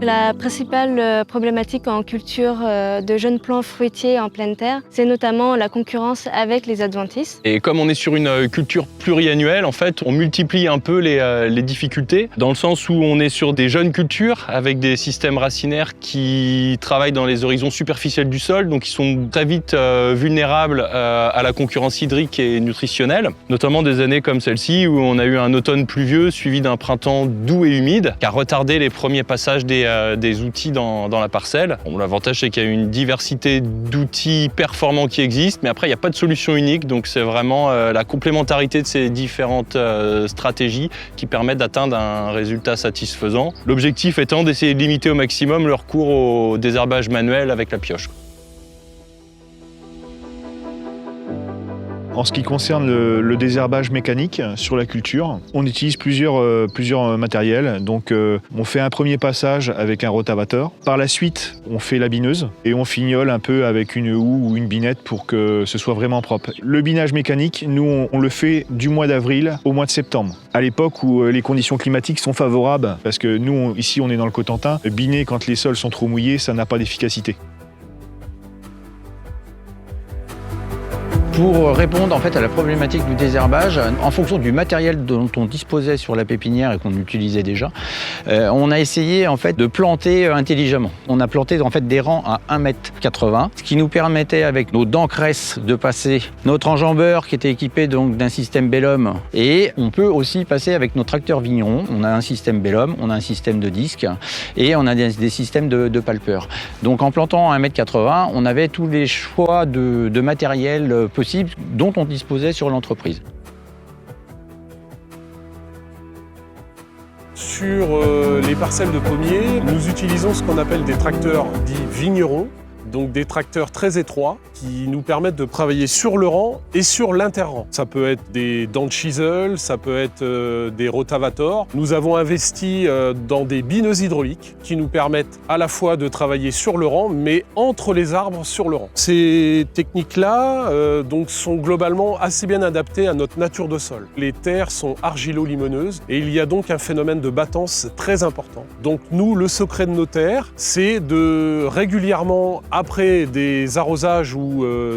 La principale problématique en culture de jeunes plants fruitiers en pleine terre, c'est notamment la concurrence avec les adventices. Et comme on est sur une culture pluriannuelle, en fait, on multiplie un peu les difficultés, dans le sens où on est sur des jeunes cultures avec des systèmes racinaires qui travaillent dans les horizons superficiels du sol, donc ils sont très vite vulnérables à la concurrence hydrique et nutritionnelle, notamment des années comme celle-ci où on a eu un automne pluvieux suivi d'un printemps doux et humide qui a retardé les premiers passages des outils dans la parcelle. Bon, l'avantage, c'est qu'il y a une diversité d'outils performants qui existent, mais après, il n'y a pas de solution unique, donc c'est vraiment la complémentarité de ces différentes stratégies qui permettent d'atteindre un résultat satisfaisant. L'objectif étant d'essayer de limiter au maximum le recours au désherbage manuel avec la pioche. En ce qui concerne le désherbage mécanique sur la culture, on utilise plusieurs matériels. Donc on fait un premier passage avec un rotavateur. Par la suite, on fait la bineuse et on fignole un peu avec une houe ou une binette pour que ce soit vraiment propre. Le binage mécanique, nous, on le fait du mois d'avril au mois de septembre. À l'époque où les conditions climatiques sont favorables, parce que nous, ici, on est dans le Cotentin, biner quand les sols sont trop mouillés, ça n'a pas d'efficacité. Pour répondre en fait à la problématique du désherbage, en fonction du matériel dont on disposait sur la pépinière et qu'on utilisait déjà, on a essayé en fait de planter intelligemment. On a planté en fait des rangs à 1,80 m, ce qui nous permettait avec nos dents cresses de passer notre enjambeur qui était équipé donc d'un système Bellum, et on peut aussi passer avec nos tracteurs vignerons. On a un système Bellum, on a un système de disque et on a des systèmes de palpeurs. Donc en plantant à 1,80 m, on avait tous les choix de matériel possible dont on disposait sur l'entreprise. Sur les parcelles de pommiers, nous utilisons ce qu'on appelle des tracteurs dits vignerons, donc des tracteurs très étroits qui nous permettent de travailler sur le rang et sur l'interrang. Ça peut être des dents de chisel, ça peut être des rotavators. Nous avons investi dans des bineuses hydrauliques qui nous permettent à la fois de travailler sur le rang, mais entre les arbres sur le rang. Ces techniques-là donc sont globalement assez bien adaptées à notre nature de sol. Les terres sont argilo-limoneuses et il y a donc un phénomène de battance très important. Donc nous, le secret de nos terres, c'est de régulièrement, après des arrosages ou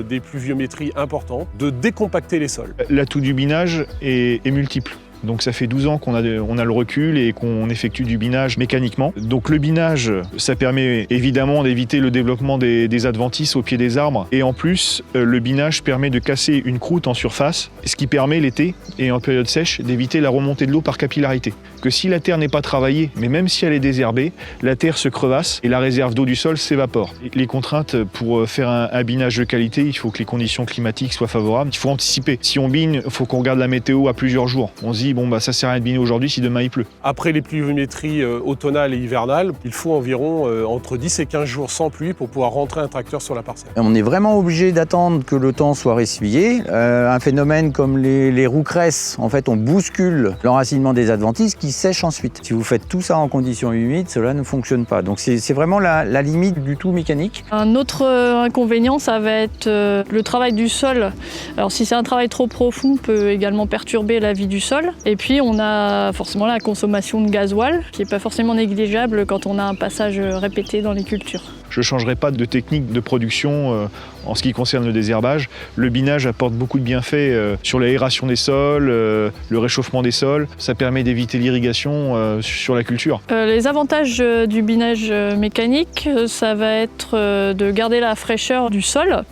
des pluviométries importantes, de décompacter les sols. L'atout du binage est multiple. Donc ça fait 12 ans qu'on a le recul et qu'on effectue du binage mécaniquement. Donc le binage, ça permet évidemment d'éviter le développement des adventices au pied des arbres. Et en plus, le binage permet de casser une croûte en surface, ce qui permet l'été et en période sèche d'éviter la remontée de l'eau par capillarité. Que si la terre n'est pas travaillée, mais même si elle est désherbée, la terre se crevasse et la réserve d'eau du sol s'évapore. Les contraintes pour faire un binage de qualité, il faut que les conditions climatiques soient favorables. Il faut anticiper. Si on bine, il faut qu'on regarde la météo à plusieurs jours. On se dit, bon, bah, ça sert à rien de biner aujourd'hui si demain il pleut. Après les pluviométries automnales et hivernales, il faut environ entre 10 et 15 jours sans pluie pour pouvoir rentrer un tracteur sur la parcelle. On est vraiment obligé d'attendre que le temps soit ressuyé. Un phénomène comme les roucresses, en fait, on bouscule l'enracinement des adventices qui sèchent ensuite. Si vous faites tout ça en conditions humides, cela ne fonctionne pas. Donc c'est vraiment la limite du tout mécanique. Un autre inconvénient, ça va être le travail du sol. Alors si c'est un travail trop profond, peut également perturber la vie du sol. Et puis on a forcément la consommation de gasoil, qui n'est pas forcément négligeable quand on a un passage répété dans les cultures. Je ne changerai pas de technique de production en ce qui concerne le désherbage. Le binage apporte beaucoup de bienfaits sur l'aération des sols, le réchauffement des sols. Ça permet d'éviter l'irrigation sur la culture. Les avantages du binage mécanique, ça va être de garder la fraîcheur du sol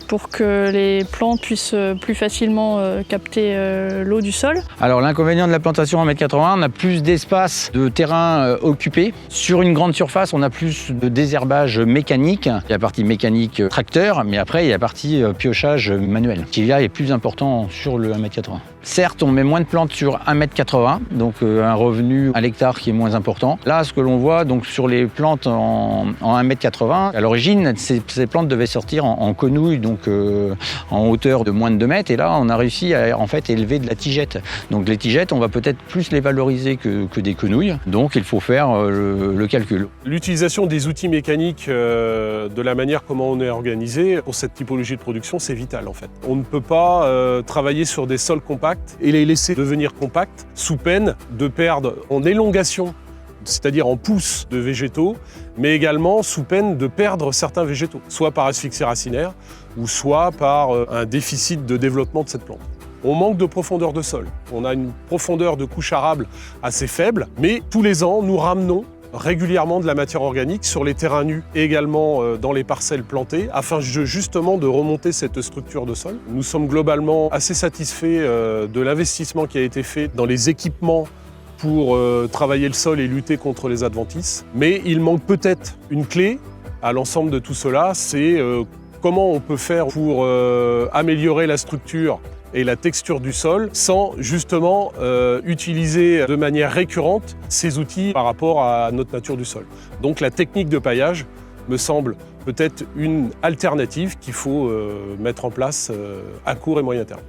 pour que les plantes puissent plus facilement capter l'eau du sol. Alors l'inconvénient de la plantation en 1,80 m, on a plus d'espace de terrain occupé. Sur une grande surface, on a plus de désherbage mécanique. Il y a la partie mécanique tracteur, mais après il y a la partie piochage manuel, qui là est plus important sur le 1,80 m. Certes, on met moins de plantes sur 1,80 m, donc un revenu à l'hectare qui est moins important. Là, ce que l'on voit donc sur les plantes en 1,80 m, à l'origine, ces plantes devaient sortir en quenouille, donc en hauteur de moins de 2 mètres. Et là, on a réussi à en fait élever de la tigette. Donc les tigettes, on va peut-être plus les valoriser que des quenouilles. Donc il faut faire le calcul. L'utilisation des outils mécaniques de la manière comment on est organisé pour cette typologie de production, c'est vital en fait. On ne peut pas travailler sur des sols compacts et les laisser devenir compacts sous peine de perdre en élongation c'est-à-dire en pousse de végétaux, mais également sous peine de perdre certains végétaux, soit par asphyxie racinaire, ou soit par un déficit de développement de cette plante. On manque de profondeur de sol. On a une profondeur de couche arable assez faible, mais tous les ans, nous ramenons régulièrement de la matière organique sur les terrains nus et également dans les parcelles plantées afin justement de remonter cette structure de sol. Nous sommes globalement assez satisfaits de l'investissement qui a été fait dans les équipements pour travailler le sol et lutter contre les adventices. Mais il manque peut-être une clé à l'ensemble de tout cela, c'est comment on peut faire pour améliorer la structure et la texture du sol sans justement utiliser de manière récurrente ces outils par rapport à notre nature du sol. Donc la technique de paillage me semble peut-être une alternative qu'il faut mettre en place à court et moyen terme.